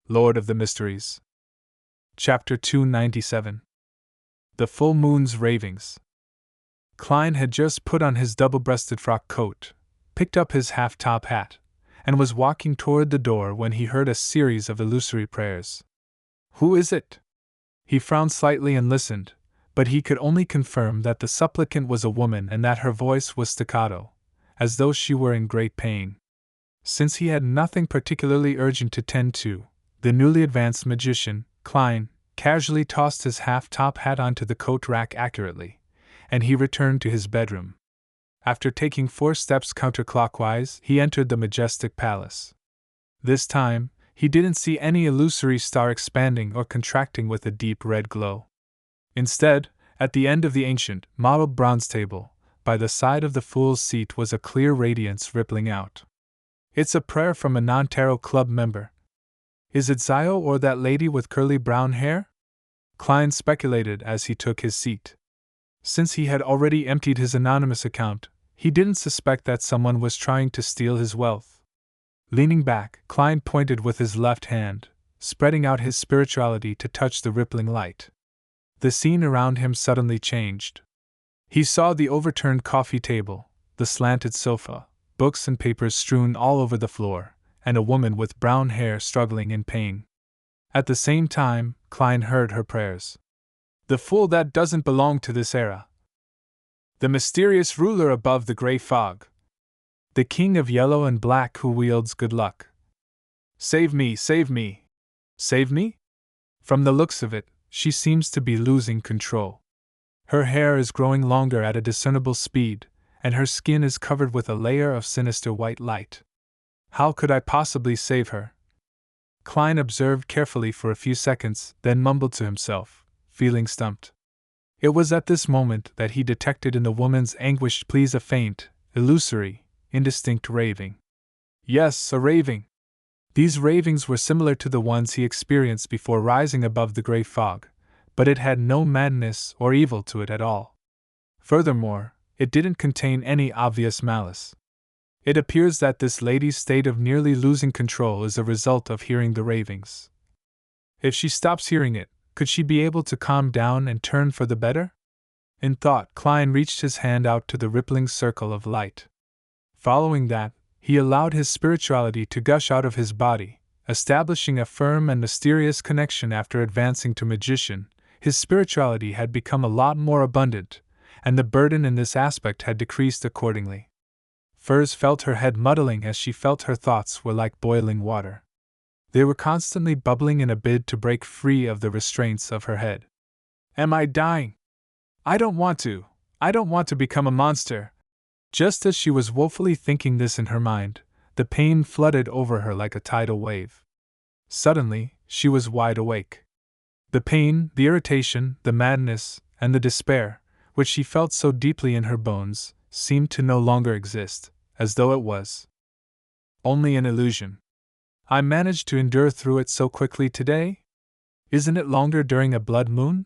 Lord of the Mysteries. Chapter 297. The Full Moon's Ravings. Klein had just put on his double-breasted frock coat, picked up his half-top hat, and was walking toward the door when he heard a series of illusory prayers. "Who is it?" He frowned slightly and listened, but he could only confirm that the supplicant was a woman and that her voice was staccato, as though she were in great pain. Since he had nothing particularly urgent to tend to, the newly advanced magician, Klein, casually tossed his half-top hat onto the coat rack accurately, and he returned to his bedroom. After taking 4 steps counterclockwise, he entered the majestic palace. This time, he didn't see any illusory star expanding or contracting with a deep red glow. Instead, at the end of the ancient, mottled bronze table, by the side of the fool's seat was a clear radiance rippling out. "It's a prayer from a non-tarot club member. Is it Zio or that lady with curly brown hair?" Klein speculated as he took his seat. Since he had already emptied his anonymous account, he didn't suspect that someone was trying to steal his wealth. Leaning back, Klein pointed with his left hand, spreading out his spirituality to touch the rippling light. The scene around him suddenly changed. He saw the overturned coffee table, the slanted sofa, books and papers strewn all over the floor, and a woman with brown hair struggling in pain. At the same time, Klein heard her prayers. "The fool that doesn't belong to this era. The mysterious ruler above the gray fog. The king of yellow and black who wields good luck. Save me, save me. Save me?" From the looks of it, she seems to be losing control. Her hair is growing longer at a discernible speed, and her skin is covered with a layer of sinister white light. How could I possibly save her? Klein observed carefully for a few seconds, then mumbled to himself, feeling stumped. It was at this moment that he detected in the woman's anguished pleas a faint, illusory, indistinct raving. Yes, a raving. These ravings were similar to the ones he experienced before rising above the gray fog, but it had no madness or evil to it at all. Furthermore, it didn't contain any obvious malice. It appears that this lady's state of nearly losing control is a result of hearing the ravings. If she stops hearing it, could she be able to calm down and turn for the better? In thought, Klein reached his hand out to the rippling circle of light. Following that, he allowed his spirituality to gush out of his body, establishing a firm and mysterious connection. After advancing to magician, his spirituality had become a lot more abundant, and the burden in this aspect had decreased accordingly. Furs felt her head muddling as she felt her thoughts were like boiling water. They were constantly bubbling in a bid to break free of the restraints of her head. "Am I dying? I don't want to. I don't want to become a monster." Just as she was woefully thinking this in her mind, the pain flooded over her like a tidal wave. Suddenly, she was wide awake. The pain, the irritation, the madness, and the despair, which she felt so deeply in her bones, seemed to no longer exist, as though it was only an illusion. "I managed to endure through it so quickly today? Isn't it longer during a blood moon?"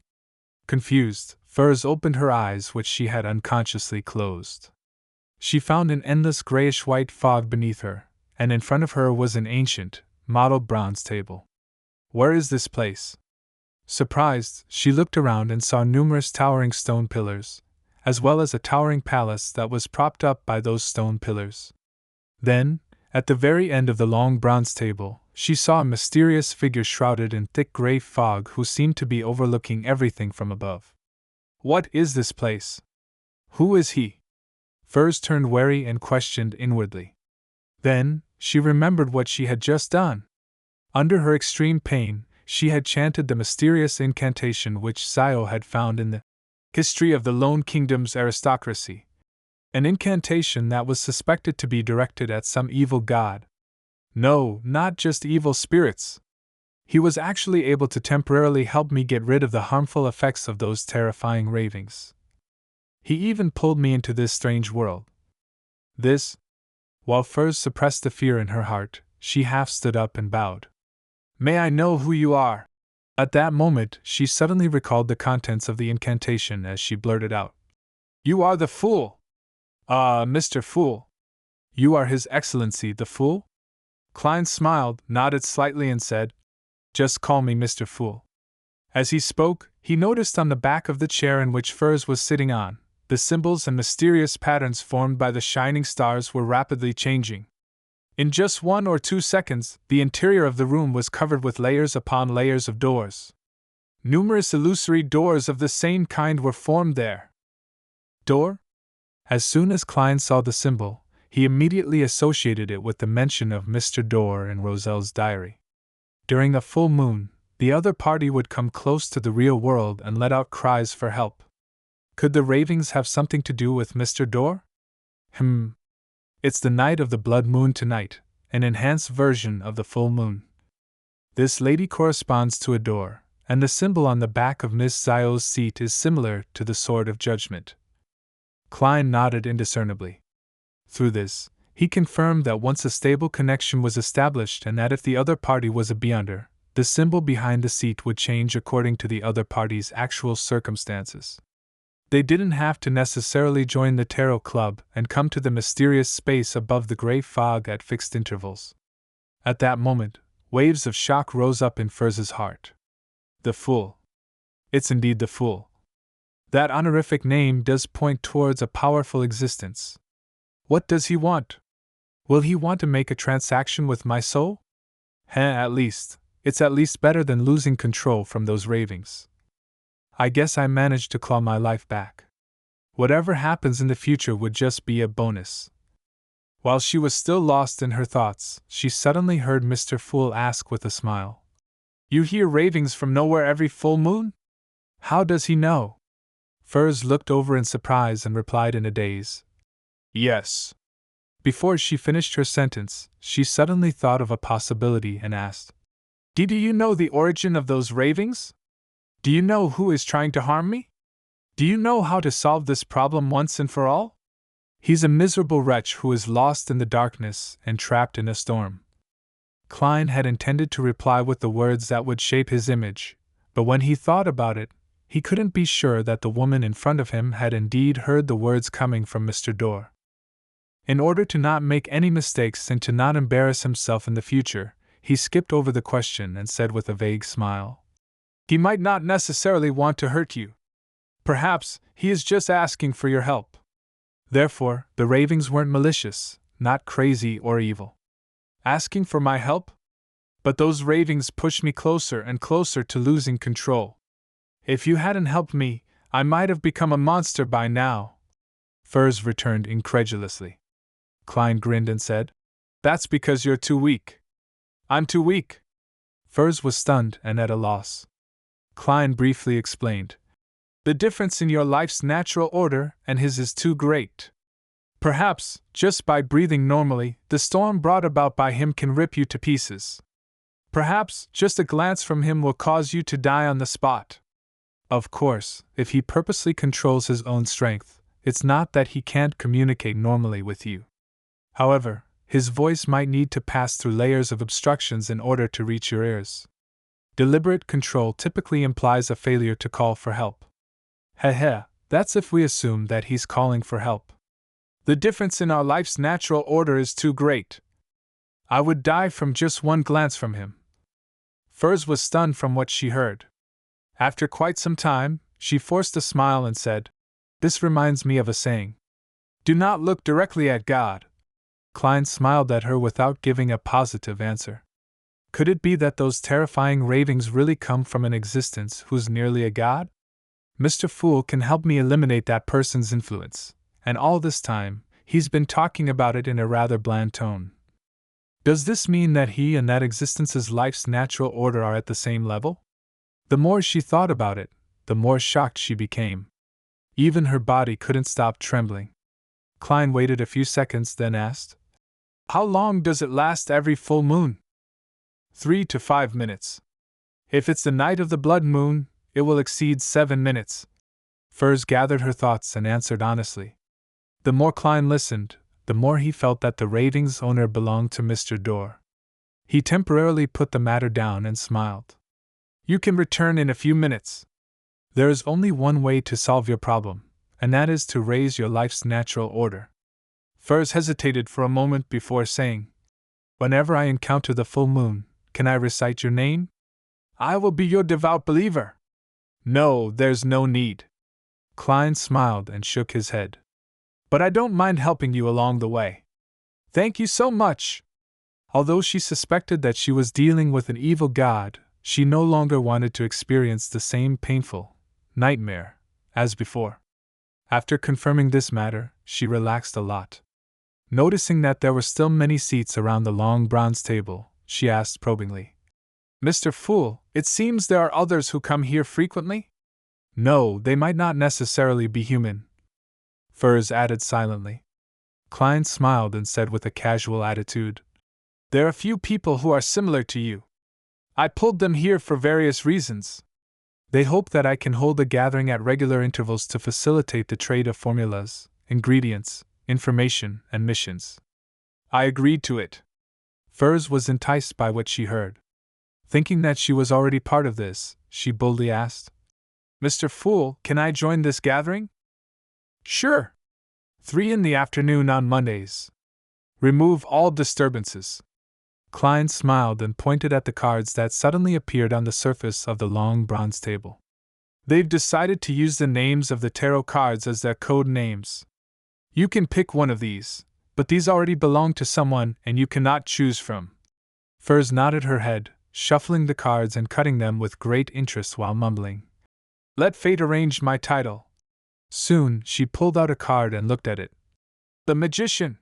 Confused, Furs opened her eyes, which she had unconsciously closed. She found an endless grayish-white fog beneath her, and in front of her was an ancient, mottled bronze table. "Where is this place?" Surprised, she looked around and saw numerous towering stone pillars, as well as a towering palace that was propped up by those stone pillars. Then, at the very end of the long bronze table, she saw a mysterious figure shrouded in thick gray fog who seemed to be overlooking everything from above. "What is this place? Who is he?" Furs turned wary and questioned inwardly. Then, she remembered what she had just done. Under her extreme pain, she had chanted the mysterious incantation which Zio had found in the history of the Lone Kingdom's aristocracy. An incantation that was suspected to be directed at some evil god. No, not just evil spirits. He was actually able to temporarily help me get rid of the harmful effects of those terrifying ravings. He even pulled me into this strange world. This. While Furs suppressed the fear in her heart, she half stood up and bowed. "May I know who you are?" At that moment, she suddenly recalled the contents of the incantation as she blurted out, "You are the fool!" "Ah, Mr. Fool! You are His Excellency the Fool?" Klein smiled, nodded slightly and said, Just call me Mr. Fool. As he spoke, he noticed on the back of the chair in which Furs was sitting on, the symbols and mysterious patterns formed by the shining stars were rapidly changing. In just 1 or 2 seconds, the interior of the room was covered with layers upon layers of doors. Numerous illusory doors of the same kind were formed there. Door? As soon as Klein saw the symbol, he immediately associated it with the mention of Mr. Door in Roselle's diary. During a full moon, the other party would come close to the real world and let out cries for help. Could the Ravings have something to do with Mr. Door? It's the night of the blood moon tonight, an enhanced version of the full moon. This lady corresponds to a door, and the symbol on the back of Miss Zio's seat is similar to the Sword of Judgment. Klein nodded indiscernibly. Through this, he confirmed that once a stable connection was established and that if the other party was a beyonder, the symbol behind the seat would change according to the other party's actual circumstances. They didn't have to necessarily join the tarot club and come to the mysterious space above the gray fog at fixed intervals. At that moment, waves of shock rose up in Furs's heart. The Fool. It's indeed the Fool. That honorific name does point towards a powerful existence. What does he want? Will he want to make a transaction with my soul? It's at least better than losing control from those Ravings. I guess I managed to claw my life back. Whatever happens in the future would just be a bonus. While she was still lost in her thoughts, she suddenly heard Mr. Fool ask with a smile. You hear Ravings from nowhere every full moon? How does he know? Furs looked over in surprise and replied in a daze. Yes. Before she finished her sentence, she suddenly thought of a possibility and asked, Do you know the origin of those Ravings? Do you know who is trying to harm me? Do you know how to solve this problem once and for all? He's a miserable wretch who is lost in the darkness and trapped in a storm. Klein had intended to reply with the words that would shape his image, but when he thought about it, he couldn't be sure that the woman in front of him had indeed heard the words coming from Mr. Door. In order to not make any mistakes and to not embarrass himself in the future, he skipped over the question and said with a vague smile, He might not necessarily want to hurt you. Perhaps he is just asking for your help. Therefore, the Ravings weren't malicious, not crazy or evil. Asking for my help? But those Ravings pushed me closer and closer to losing control. If you hadn't helped me, I might have become a monster by now. Furs returned incredulously. Klein grinned and said, That's because you're too weak. I'm too weak. Furs was stunned and at a loss. Klein briefly explained, The difference in your life's natural order and his is too great. Perhaps, just by breathing normally, the storm brought about by him can rip you to pieces. Perhaps, just a glance from him will cause you to die on the spot. Of course, if he purposely controls his own strength, it's not that he can't communicate normally with you. However, his voice might need to pass through layers of obstructions in order to reach your ears. Deliberate control typically implies a failure to call for help. That's if we assume that he's calling for help. The difference in our life's natural order is too great. I would die from just one glance from him. Furs was stunned from what she heard. After quite some time, she forced a smile and said, This reminds me of a saying. Do not look directly at God. Klein smiled at her without giving a positive answer. Could it be that those terrifying Ravings really come from an existence who's nearly a god? Mr. Fool can help me eliminate that person's influence, and all this time, he's been talking about it in a rather bland tone. Does this mean that he and that existence's life's natural order are at the same level? The more she thought about it, the more shocked she became. Even her body couldn't stop trembling. Klein waited a few seconds, then asked, How long does it last every full moon? 3 to 5 minutes. If it's the night of the blood moon, it will exceed 7 minutes. Furs gathered her thoughts and answered honestly. The more Klein listened, the more he felt that the Ravings' owner belonged to Mr. Door. He temporarily put the matter down and smiled. You can return in a few minutes. There is only one way to solve your problem, and that is to raise your life's natural order. Furs hesitated for a moment before saying, Whenever I encounter the full moon, can I recite your name? I will be your devout believer. No, there's no need. Klein smiled and shook his head. But I don't mind helping you along the way. Thank you so much. Although she suspected that she was dealing with an evil god, she no longer wanted to experience the same painful nightmare as before. After confirming this matter, she relaxed a lot. Noticing that there were still many seats around the long bronze table, she asked probingly, Mr. Fool, it seems there are others who come here frequently? No, they might not necessarily be human, Furs added silently. Klein smiled and said with a casual attitude, There are few people who are similar to you. I pulled them here for various reasons. They hope that I can hold a gathering at regular intervals to facilitate the trade of formulas, ingredients, information, and missions. I agreed to it. Furs was enticed by what she heard. Thinking that she was already part of this, she boldly asked, Mr. Fool, can I join this gathering? Sure. 3 in the afternoon on Mondays. Remove all disturbances. Klein smiled and pointed at the cards that suddenly appeared on the surface of the long bronze table. They've decided to use the names of the tarot cards as their code names. You can pick one of these, but these already belong to someone and you cannot choose from. Furs nodded her head, shuffling the cards and cutting them with great interest while mumbling, Let fate arrange my title. Soon, she pulled out a card and looked at it. The Magician!